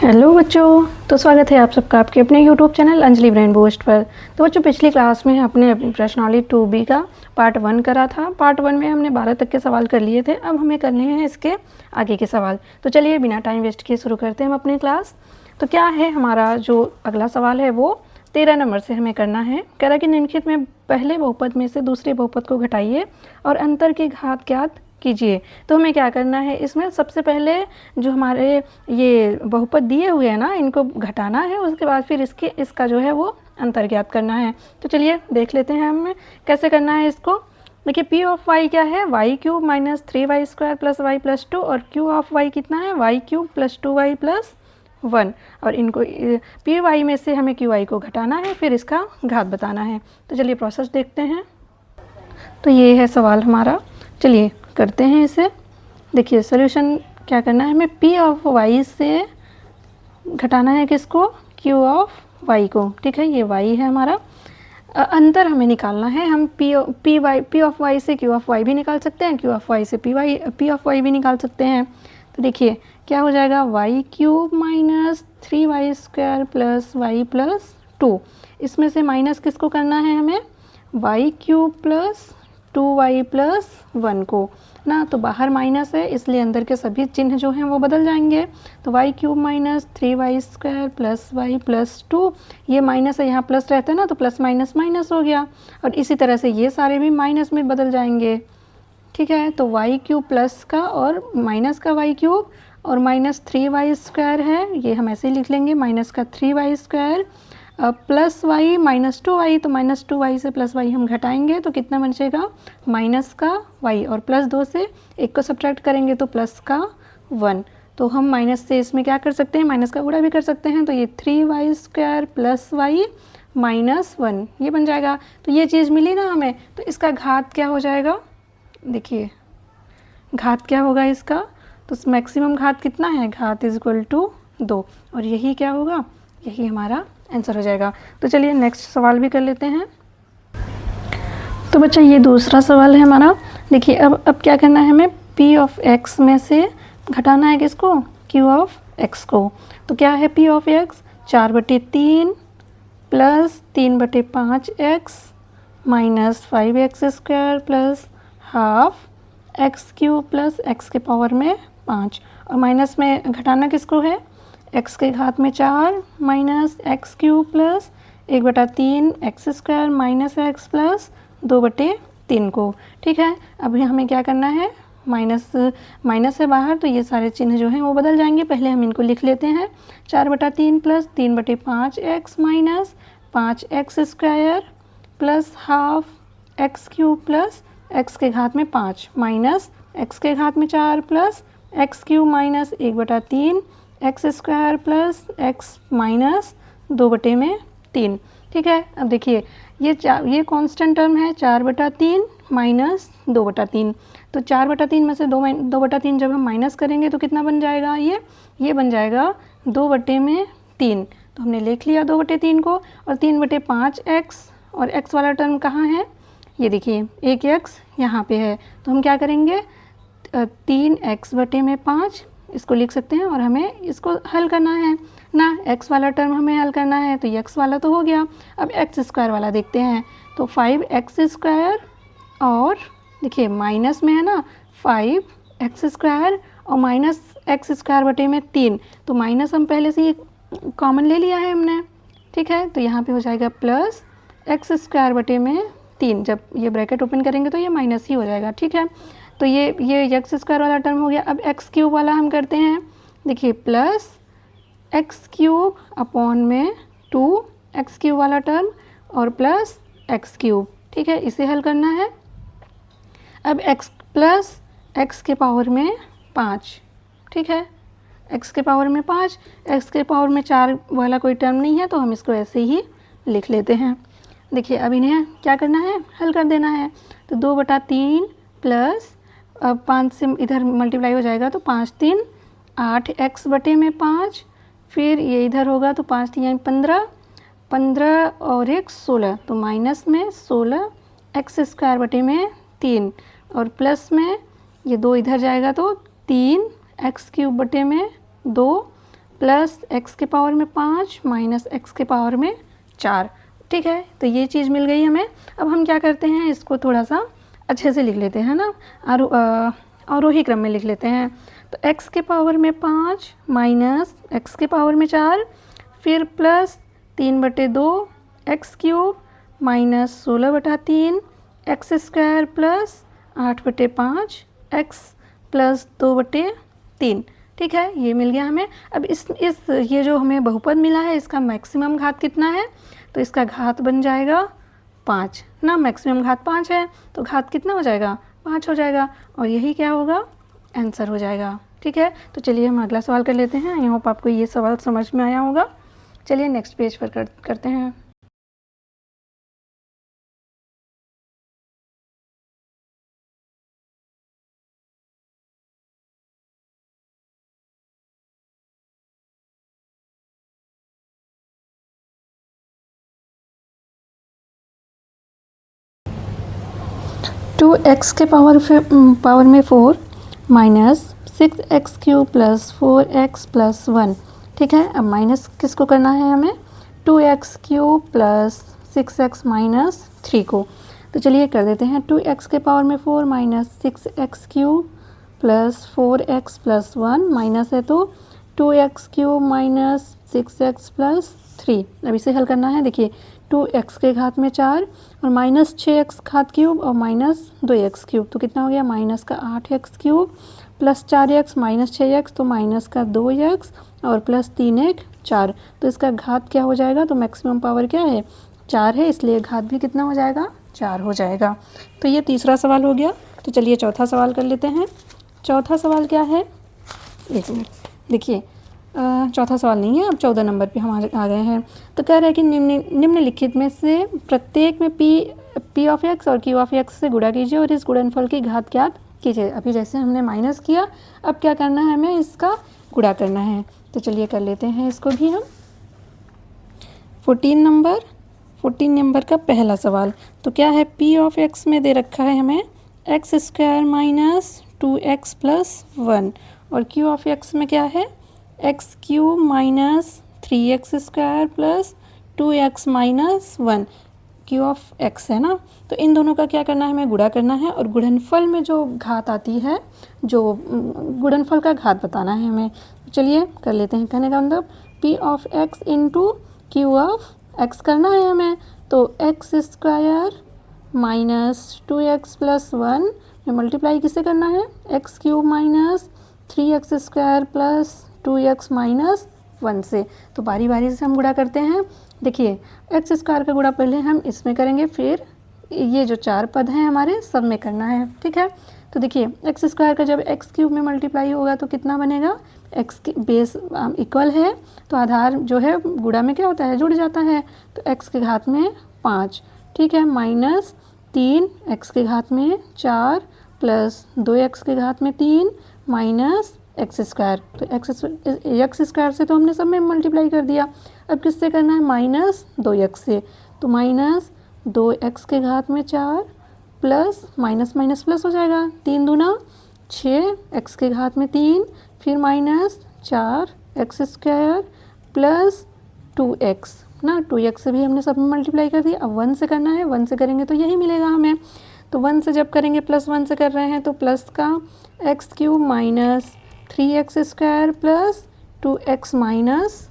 Hello बच्चों, तो स्वागत है आप सबका आपके अपने YouTube channel Anjali brain boost पर। तो बच्चों, पिछली क्लास में अपने प्रश्नावली 2B का पार्ट 1 करा था। पार्ट 1 में हमने 12 तक के सवाल कर लिए थे। अब हमें करने हैं इसके आगे के सवाल। तो चलिए बिना टाइम वेस्ट किए शुरू करते हैं हम अपनी क्लास। तो क्या है हमारा जो अगला सवाल है वो 13 नंबर से हमें करना है। कह रहा है कि निम्नलिखित में पहले बहुपद में से दूसरे बहुपद को घटाइए और अंतर की घात ज्ञात कीजिए। तो हमें क्या करना है, इसमें सबसे पहले जो हमारे ये बहुपद दिए हुए हैं ना, इनको घटाना है। उसके बाद फिर इसका जो है वो अंतर ज्ञात करना है। तो चलिए देख लेते हैं हमें कैसे करना है इसको। देखिए पी ऑफ वाई क्या है, y cube minus 3y² plus y plus 2, और क्यू ऑफ वाई कितना है, y cube plus 2y plus 1। और इनको पी वाई में से हमें क्यू वाई को घटाना है, फिर इसका घात बताना है। तो चलिए प्रोसेस देखते हैं। तो ये है सवाल हमारा, चलिए करते हैं इसे। देखिए सॉल्यूशन क्या करना है, हमें पी ऑफ वाई से घटाना है किसको, क्यू ऑफ वाई को। ठीक है, ये वाई है हमारा। अंतर हमें निकालना है। हम पी ऑफ वाई से क्यू ऑफ वाई भी निकाल सकते हैं, क्यू ऑफ वाई से पी ऑफ वाई भी निकाल सकते हैं। तो देखिए क्या हो जाएगा, y cube minus 3y² plus y plus 2। इसमें से माइनस किसको करना है हमें, Y cube plus 2y plus 1 को ना। तो बाहर माइनस है इसलिए अंदर के सभी चिन्ह जो हैं वो बदल जाएंगे। तो y cube minus 3y² plus y plus 2, ये माइनस है, यहाँ प्लस रहता है ना, तो प्लस माइनस माइनस हो गया। और इसी तरह से ये सारे भी माइनस में बदल जाएंगे। ठीक है, तो वाई क्यूब प्लस का और माइनस का वाई क्यूब और माइनस 3y² है, ये हम ऐसे ही लिख लेंगे, माइनस का 3y² plus Y minus 2y। तो माइनस 2y से प्लस वाई हम घटाएंगे तो कितना बचेगा, माइनस का वाई, और प्लस 2 से 1 को सब्ट्रैक्ट करेंगे तो प्लस का 1। तो हम माइनस से इसमें क्या कर सकते हैं, माइनस का गुणा भी कर सकते हैं। तो ये 3y² प्लस वाई माइनस 1 ये बन जाएगा। तो ये चीज़ मिली ना हमें, तो इसका घात क्या हो जाएगा, देखिए घात क्या होगा इसका, तो मैक्सिमम घात कितना है, घात इज इक्वल टू 2। और यही क्या होगा, यही हमारा आंसर हो जाएगा। तो चलिए नेक्स्ट सवाल भी कर लेते हैं। तो बच्चा ये दूसरा सवाल है हमारा। देखिए अब क्या करना है, हमें p ऑफ x में से घटाना है किसको, q ऑफ x को। तो क्या है p of x, 4/3 plus 3/5x minus 5x² plus half x³ plus x के पावर में 5। और माइनस में घटाना किसको है, x के घात में 4 minus x³ plus 1/3 x² minus x plus 2/3 को। ठीक है, अभी हमें क्या करना है, माइनस है बाहर, तो ये सारे चिन्ह जो हैं वो बदल जाएंगे। पहले हम इनको लिख लेते हैं, 4/3 plus 3/5x minus 5x² plus half x³ plus x के घात में 5 माइनस x के घात में 4 plus x³ minus 1/3 x² plus x minus 2/3। ठीक है, अब देखिए ये कांस्टेंट टर्म है 4/3 माइनस 2/3। तो 4/3 में से 2/3 जब हम माइनस करेंगे तो कितना बन जाएगा, ये बन जाएगा 2/3। तो हमने लिख लिया 2/3 को। और 3/5x, और x वाला टर्म कहाँ है, ये देखिए एक x यहाँ पे है। तो हम क्या करेंगे, 3x/5 इसको लिख सकते हैं, और हमें इसको हल करना है ना। x वाला टर्म हमें हल करना है, तो ये x वाला तो हो गया। अब x² वाला देखते हैं। तो 5x² और देखिए माइनस में है ना 5x² और माइनस x²/3। तो माइनस हम पहले से ही कॉमन ले लिया है हमने। ठीक है, तो यहाँ पे हो जाएगा प्लस x²/3। जब ये ब्रैकेट ओपन करेंगे तो ये माइनस ही हो जाएगा। ठीक है, तो ये x² वाला टर्म हो गया। अब x³ वाला हम करते हैं। देखिए प्लस x³ अपॉन में 2x³ वाला टर्म और प्लस x³। ठीक है, इसे हल करना है। अब x प्लस x के पावर में 5। ठीक है, x के पावर में 5, x के पावर में 4 वाला कोई टर्म नहीं है, तो हम इसको ऐसे ही लिख लेते हैं। देखिए अब इन्हें क्या करना है, हल कर देना है। तो 2/3 प्लस 5 से इधर मल्टीप्लाई हो जाएगा, तो 5×3 8x/5। फिर ये इधर होगा तो 5×3 15, 15 और 1 16। तो माइनस में 16 x²/3 और प्लस में ये 2 इधर जाएगा तो 3 x³ 2 प्लस एक्स के पावर में 5 माइनस एक्स के पावर में 4। ठीक है, तो ये चीज़ मिल गई हमें। अब हम क्या करते हैं, इसको थोड़ा सा अच्छे से लिख लेते हैं ना, आरोही क्रम में लिख लेते हैं। तो x के पावर में 5 माइनस एक्स के पावर में 4, फिर plus 3/2 x cube minus 16/3 x square plus 8/5 x plus 2/3। ठीक है, ये मिल गया हमें। अब इस ये जो हमें बहुपद मिला है, इसका मैक्सिमम घात कितना है, तो इसका घात बन जाएगा 5 ना। मैक्सिमम घात 5 है, तो घात कितना हो जाएगा, 5 हो जाएगा, और यही क्या होगा, आंसर हो जाएगा। ठीक है, तो चलिए हम अगला सवाल कर लेते हैं। आई होप आपको ये सवाल समझ में आया होगा। चलिए नेक्स्ट पेज पर करते हैं। टू एक्स के पावर में 4 minus 6x³ plus 4x plus 1। ठीक है, अब माइनस किसको करना है हमें, 2x³ प्लस 6x माइनस 3 को। तो चलिए कर देते हैं। 2x के पावर में 4 minus 6x³ plus 4x plus 1 minus है, तो 2x³ माइनस 6x प्लस 3। अब इसे हल करना है। देखिए 2x के घात में 4 और माइनस 6x घात क्यूब और माइनस 2x क्यूब, तो कितना हो गया, माइनस का 8x cube plus 4x minus 6x, तो माइनस का 2x और प्लस 3x 4। तो इसका घात क्या हो जाएगा, तो मैक्सिमम पावर क्या है, 4 है, इसलिए घात भी कितना हो जाएगा, 4 हो जाएगा। तो ये तीसरा सवाल हो गया। तो चलिए चौथा सवाल कर लेते हैं। चौथा सवाल क्या है, एक मिनट, देखिए चौथा सवाल नहीं है, अब 14 नंबर पे हम आ गए हैं। तो कह रहे हैं कि निम्नलिखित में से प्रत्येक में पी ऑफ एक्स और क्यू ऑफ एक्स से गुणा कीजिए और इस गुणनफल की घात ज्ञात कीजिए। अभी जैसे हमने माइनस किया, अब क्या करना है, हमें इसका गुणा करना है। तो चलिए कर लेते हैं इसको भी हम। 14 नंबर का पहला सवाल। तो क्या है, पी ऑफ एक्स में दे रखा है हमें x square minus 2x plus 1, और क्यू ऑफ एक्स में क्या है, x cube minus 3x square plus 2x minus 1। Q of x है ना, तो इन दोनों का क्या करना है, हमें गुणा करना है, और गुणनफल में जो घात आती है, जो गुणनफल का घात बताना है हमें। चलिए कर लेते हैं। कहने का मतलब P of x into Q of x करना है हमें। तो x square minus 2x plus 1 में मल्टीप्लाई किससे करना है, x cube minus 3x square plus 2x minus 1 से। तो बारी बारी से हम गुणा करते हैं। देखिए एक्स स्क्वायर का गुणा पहले हम इसमें करेंगे, फिर ये जो 4 पद हैं हमारे सब में करना है। ठीक है, तो देखिए एक्स स्क्वायर का जब एक्स क्यूब में मल्टीप्लाई होगा तो कितना बनेगा, एक्स की बेस इक्वल है, तो आधार जो है गुणा में क्या होता है, जुड़ जाता है, तो एक्स के घात में 5। ठीक है, माइनस 3 एक्स के घात में 4 प्लस 2x के घात में 3 माइनस एक्स स्क्वायर। तो एक्स स्क्वायर से तो हमने सब में मल्टीप्लाई कर दिया, अब किससे करना है, माइनस 2x से। तो माइनस 2x के घात में 4 प्लस माइनस माइनस प्लस हो जाएगा, 3 दूना 6 एक्स के घात में 3, फिर minus 4 x square plus 2x ना, 2x से भी हमने सब में मल्टीप्लाई कर दिया। अब 1 से करना है, 1 से करेंगे तो यही मिलेगा हमें। तो 1 से जब करेंगे, प्लस 1 से कर रहे हैं, तो प्लस का x cube minus 3x square plus 2x minus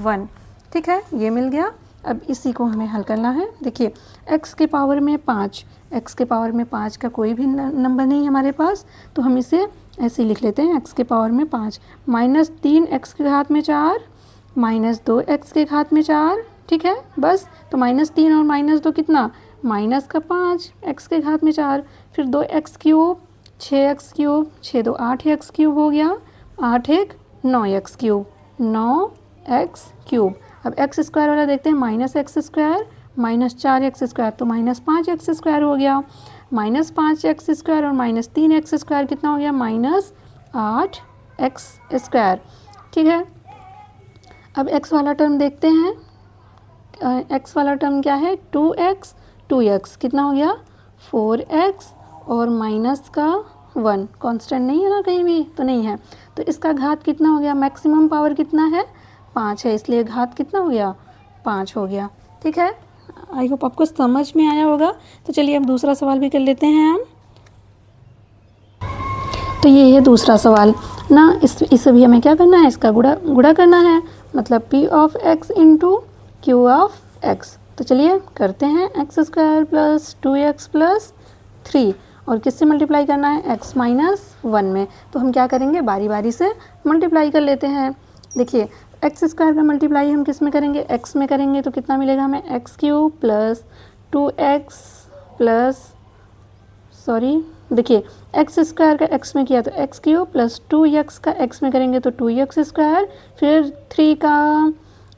1। ठीक है, ये मिल गया। अब इसी को हमें हल करना है। देखिए x के पावर में 5, x के पावर में 5 का कोई भी नंबर नहीं हमारे पास, तो हम इसे ऐसे ही लिख लेते हैं, x के पावर में 5 माइनस 3x के घात में 4 माइनस 2x के घात में 4। ठीक है, बस। तो माइनस 3 और माइनस 2 कितना, माइनस का 5 एक्स के घात में 4, फिर 2x cube 6x cube, 6 2 8x cube हो गया, 8 1 9x क्यूब, 9x क्यूब। अब एक्स स्क्वायर वाला देखते हैं, minus x square minus 4x square, तो माइनस 5x स्क्वायर हो गया, माइनस 5x स्क्वायर और माइनस 3x स्क्वायर कितना हो गया, माइनस 8x स्क्वायर। ठीक है, अब x वाला टर्म देखते हैं। x वाला टर्म क्या है, 2x कितना हो गया, 4x और माइनस का 1 कांस्टेंट नहीं है ना कहीं भी, तो नहीं है। तो इसका घात कितना हो गया, मैक्सिमम पावर कितना है 5 है, इसलिए घात कितना हो गया 5 हो गया। ठीक है, आई होप आपको समझ में आया होगा। तो चलिए अब दूसरा सवाल भी कर लेते हैं हम। तो ये है दूसरा सवाल ना, इसे भी हमें क्या करना है, इसका गुणा करना है, मतलब p of x into Q of x। तो चलिए करते हैं, x square plus 2x plus 3 और किससे मल्टीप्लाई करना है, x माइनस 1 में। तो हम क्या करेंगे, बारी बारी से मल्टीप्लाई कर लेते हैं। देखिए एक्स स्क्वायर का मल्टीप्लाई हम किस में करेंगे, x में करेंगे, तो कितना मिलेगा हमें, x cube plus 2x plus देखिए एक्स स्क्वायर का x में किया तो एक्स क्यूब प्लस 2x का x में करेंगे तो 2x स्क्वायर, फिर 3 का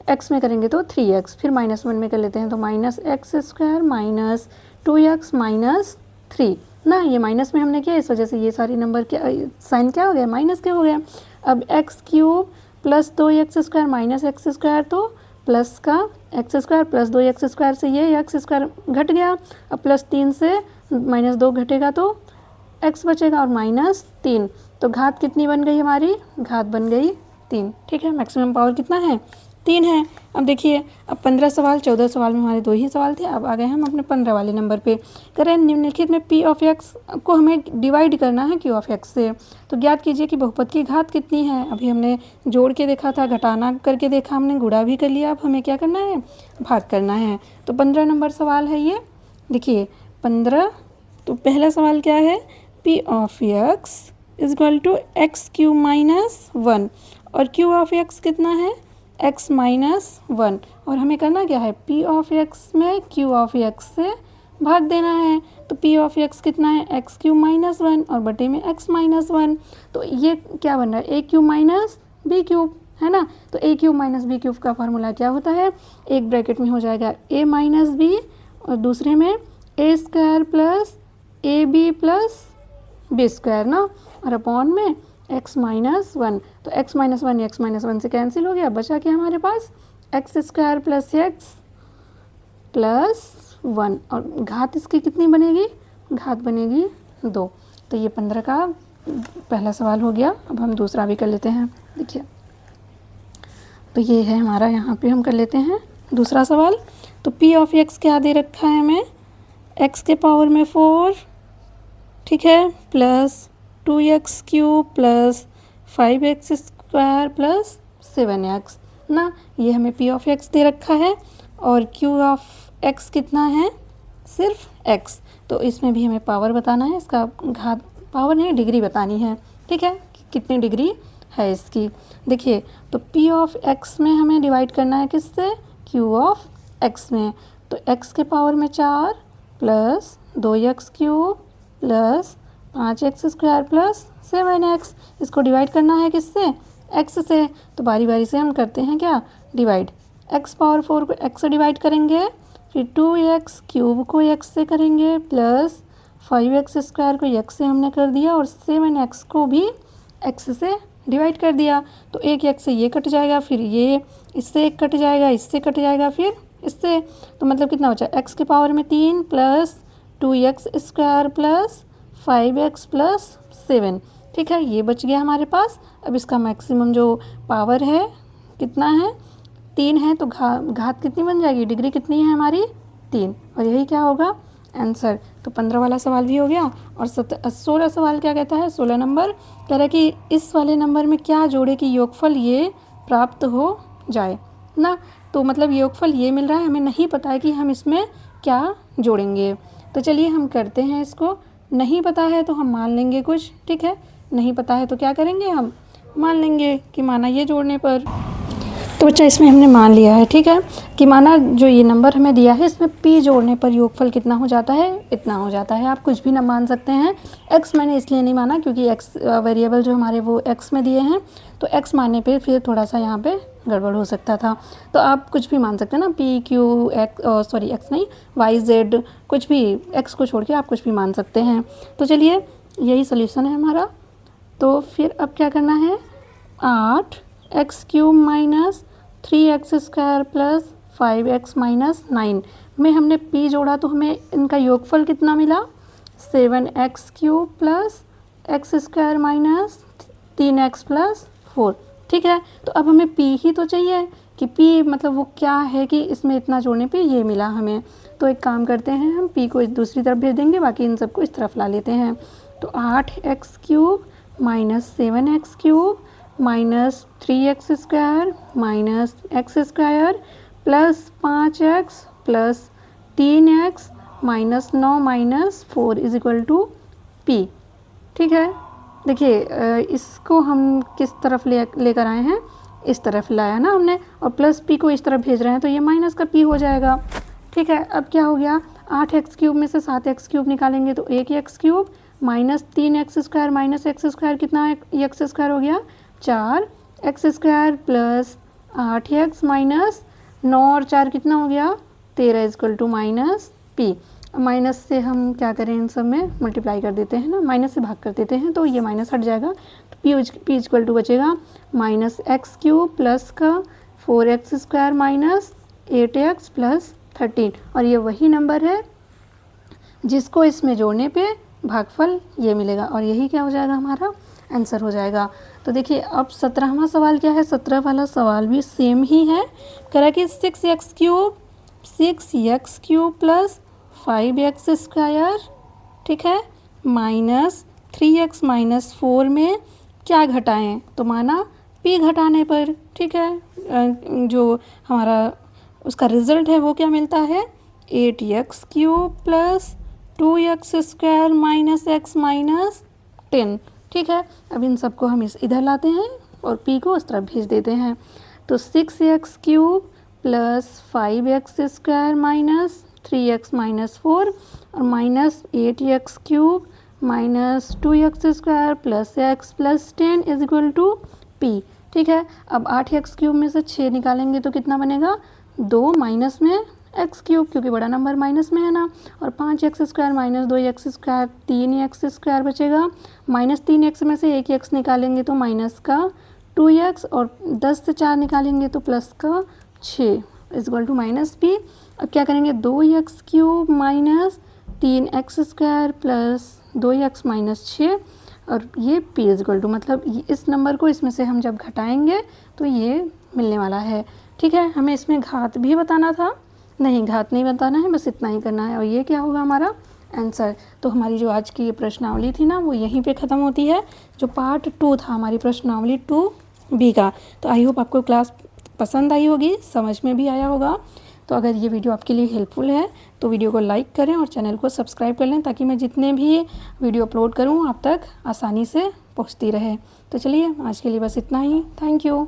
x में करेंगे तो 3x, फिर माइनस 1 में कर लेते हैं तो minus x square minus 2x minus 3 ना, ये माइनस में हमने किया, इस वजह से ये सारी नंबर के साइन क्या हो गया, माइनस के हो गया। अब x cube plus 2x square minus x square, तो प्लस का x square plus 2x square से ये एक्स स्क्वायर घट गया। अब प्लस 3 से माइनस 2 घटेगा तो x बचेगा और माइनस 3, तो घात कितनी बन गई हमारी, घात बन गई 3। ठीक है, मैक्सिमम पावर कितना है, 3 है। अब देखिए, अब 15 सवाल 14 सवाल में हमारे 2 ही सवाल थे, अब आ गए हम अपने 15 वाले नंबर पे। करें निम्नलिखित में p ऑफ x को हमें डिवाइड करना है q ऑफ x से। तो ज्ञात कीजिए कि बहुपद की घात कितनी है। अभी हमने जोड़ के देखा था, घटाना करके देखा हमने, गुणा भी कर लिया, अब हमें क्या करना है, भाग करना है। तो 15 नंबर सवाल है ये। देखिए 15, तो पहला सवाल क्या है, p of x is equal to x cube minus 1 और q ऑफ x कितना है, x माइनस 1, और हमें करना क्या है, p ऑफ x में q ऑफ x से भाग देना है। तो p ऑफ x कितना है, एक्स क्यू माइनस 1 और बटे में x माइनस 1। तो ये क्या बन रहा है, a cube minus b cube, है ना। तो a cube minus b cube का फार्मूला क्या होता है, एक ब्रैकेट में हो जाएगा a माइनस बी और दूसरे में a square plus a b plus b square ना, और अपॉन में x माइनस 1। तो x माइनस 1 से कैंसिल हो गया, बचा क्या हमारे पास, x square plus x plus 1, और घात इसकी कितनी बनेगी, घात बनेगी 2। तो ये 15 का पहला सवाल हो गया। अब हम दूसरा भी कर लेते हैं। देखिए तो ये है हमारा, यहाँ पे हम कर लेते हैं दूसरा सवाल। तो p ऑफ x क्या दे रखा है हमें, x के पावर में 4, ठीक है, plus 2x cube plus 5x square plus 7x ना, ये हमें p ऑफ x दे रखा है और q ऑफ x कितना है, सिर्फ x। तो इसमें भी हमें पावर बताना है, इसका घात, पावर नहीं डिग्री बतानी है। ठीक है, कितनी डिग्री है इसकी। देखिए तो p ऑफ x में हमें डिवाइड करना है किससे, q ऑफ x में। तो x के पावर में 4 plus 2x cube plus 5x square plus 7x, इसको डिवाइड करना है किससे, x से। तो बारी बारी से हम करते हैं क्या, डिवाइड। x पावर 4 को x से डिवाइड करेंगे, फिर 2x क्यूब को x से करेंगे प्लस 5x स्क्वायर को x से हमने कर दिया और 7x को भी x से डिवाइड कर दिया। तो एक x से ये कट जाएगा, फिर ये इससे एक कट जाएगा, इससे कट जाएगा, फिर इससे। तो मतलब कितना बचा, x के पावर में 3 plus 2x square plus 5x plus 7। ठीक है, ये बच गया हमारे पास। अब इसका मैक्सिमम जो पावर है कितना है, 3 है, तो घात कितनी बन जाएगी, डिग्री कितनी है हमारी, 3, और यही क्या होगा आंसर। तो 15 वाला सवाल भी हो गया। और 16 सवाल क्या कहता है, 16 नंबर कह रहा है कि इस वाले नंबर में क्या जोड़े कि योगफल ये प्राप्त हो जाए ना। तो मतलब योगफल ये मिल रहा है, हमें नहीं पता है कि हम इसमें क्या जोड़ेंगे। तो चलिए हम करते हैं इसको, नहीं पता है तो हम मान लेंगे कुछ, ठीक है, नहीं पता है तो क्या करेंगे, हम मान लेंगे कि माना ये जोड़ने पर। तो बच्चा इसमें हमने मान लिया है, ठीक है, कि माना जो ये नंबर हमें दिया है इसमें p जोड़ने पर योगफल कितना हो जाता है, इतना हो जाता है। आप कुछ भी ना मान सकते हैं। x मैंने इसलिए नहीं माना क्योंकि x वेरिएबल जो हमारे वो x में दिए हैं, तो x मानने पे फिर थोड़ा सा यहाँ पे गड़बड़ हो सकता था। तो आप कुछ भी मान सकते हैं ना, p q x नहीं y z, कुछ भी x को छोड़ के आप कुछ भी मान सकते हैं। तो चलिए यही सोल्यूशन है हमारा। तो फिर अब क्या करना है, 8x cube minus 3x square plus 5x minus 9 में हमने p जोड़ा तो हमें इनका योगफल कितना मिला, 7x cube plus x square minus 3x plus 4। ठीक है, तो अब हमें p ही तो चाहिए कि p मतलब वो क्या है कि इसमें इतना जोड़ने पे ये मिला हमें। तो एक काम करते हैं, हम p को दूसरी तरफ भेज देंगे, बाकी इन सबको इस तरफ ला लेते हैं। तो 8x cube minus 7x cube minus 3x square minus x square plus 5x plus 3x minus 9 minus 4 is equal to p। ठीक है, देखिए इसको हम किस तरफ लेकर आए हैं, इस तरफ लाया ना हमने, और प्लस p को इस तरफ भेज रहे हैं, तो ये माइनस का p हो जाएगा। ठीक है, अब क्या हो गया, 8x क्यूब में से 7x क्यूब निकालेंगे तो 1x cube minus 3x square minus x square, कितना है एक्स स्क्वायर हो गया 4x square plus 8x minus 9 और 4 कितना हो गया 13 equal to minus p। Minus से हम क्या करें, इन सब में मल्टीप्लाई कर देते हैं ना, माइनस से भाग कर देते हैं तो ये माइनस हट जाएगा, तो p इक्वल टू बचेगा माइनस एक्स क्यूब प्लस का 4x square minus 8x plus 13। और ये वही नंबर है जिसको इसमें जोड़ने पे भागफल ये मिलेगा, और यही क्या हो जाएगा, हमारा आंसर हो जाएगा। तो देखिए अब 17वां सवाल क्या है, 17 वाला सवाल भी सेम ही है, कह रहा है कि 6x cube plus 5x square, ठीक है, माइनस 3x माइनस 4 में क्या घटाएं, तो माना p घटाने पर, ठीक है, जो हमारा उसका रिजल्ट है वो क्या मिलता है 8x cube plus 2x square minus x minus 10। ठीक है, अब इन सबको हम इधर लाते हैं और p को उस तरफ भेज देते हैं। तो 6x cube plus 5x square minus 3x minus 4 और minus 8x cube minus 2x square plus x plus 10 is equal to p। ठीक है, अब 8x क्यूब में से 6 निकालेंगे तो कितना बनेगा 2 माइनस में x क्यूब, क्योंकि बड़ा नंबर माइनस में है ना, और 5x square minus 2x square 3x square बचेगा, माइनस 3x में से 1x निकालेंगे तो माइनस का 2x, और 10 से 4 निकालेंगे तो प्लस का 6 इक्वल टू माइनस p। अब क्या करेंगे 2x cube minus 3x square plus 2x minus 6, और ये p इक्वल टू, मतलब इस नंबर को इसमें से हम जब घटाएंगे तो ये मिलने वाला है। ठीक है, हमें इसमें घात भी बताना था, नहीं घात नहीं बताना है, बस इतना ही करना है, और ये क्या होगा हमारा आंसर। तो हमारी जो आज की प्रश्नावली थी ना वो यहीं पे ख़त्म होती है, जो पार्ट 2 था हमारी प्रश्नावली 2B का। तो आई होप आपको क्लास पसंद आई होगी, समझ में भी आया होगा। तो अगर ये वीडियो आपके लिए हेल्पफुल है तो वीडियो को लाइक करें और चैनल को सब्सक्राइब कर लें, ताकि मैं जितने भी वीडियो अपलोड करूँ आप तक आसानी से पहुँचती रहे। तो चलिए आज के लिए बस इतना ही, थैंक यू।